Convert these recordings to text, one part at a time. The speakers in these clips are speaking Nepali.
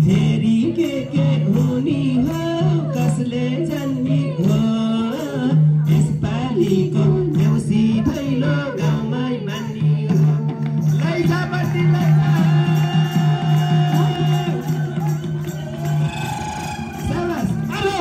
फेरि के हुने हो कसले जन्मी हो यसपालिको देउसी भैलो गाउँमै मान्ने हो लैजा बत्ती लैजा शाबास आलो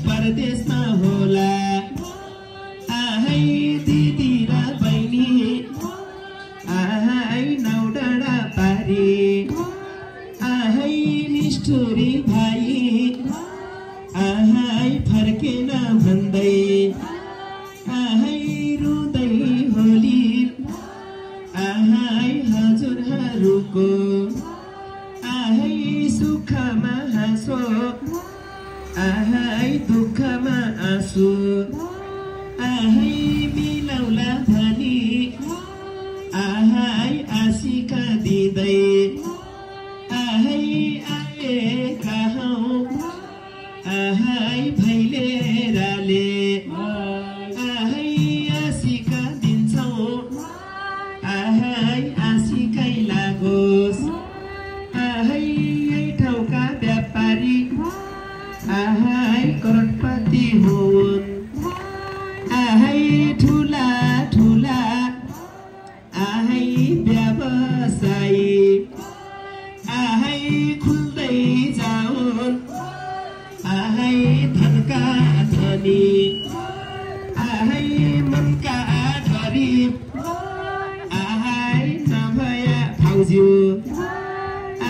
परदेशमा होला आहै दिदी र बहिनी आहै नौडाँडा पारी आहै निष्ठुरी भाइ आहै फर्केन भन्दै आहै रुँदै होली आहै हजुरहरूको आहै सुखमा हाँसो आहै दुःखमा आँसु आहै मिलाउला भनी आहै आशिका दिँदै आहै आएका हौँ आहै भैलेराले आहै आशिका दिन्छौँ आहै आशिकै लागोस् आहै यही ठाउँका व्यापारी आहै करोडपति हुन् आहै ठुला ठुला आहै व्यवसायी आहै खुल्दै जाउन् आहै धनका धनी आहै मनका गरिब आहै नभया भाउजू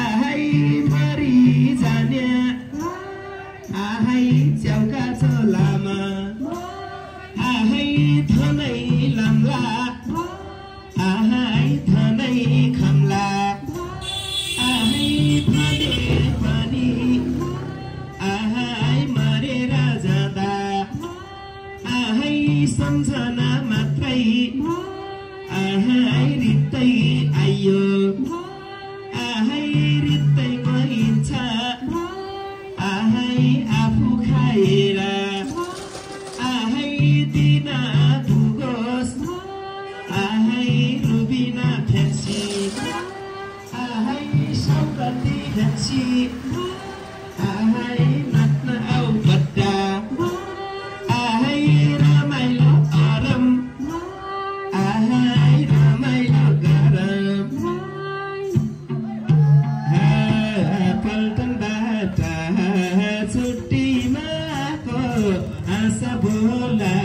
आहै मरि जाने आहै च्याउका चोलामा आहै धनै लाम्ला आहै धनै खाम्ला आहै भने पनि आहै मरेर जाँदा आहै सम्झना मात्रै आहै रित्तै आइयो आहै रित्तै गइन्छ आहै आफू खाएर आहै दिन पुगोस् आहै रुबिना फ्यान्सी आहै सौगती फ्यान्सी आहै नाच्न आऊ बड्डा आहै रमाइलो आराम आहै रमाइलो गरम पल्टनबाट छुट्टीमा को आशा बोला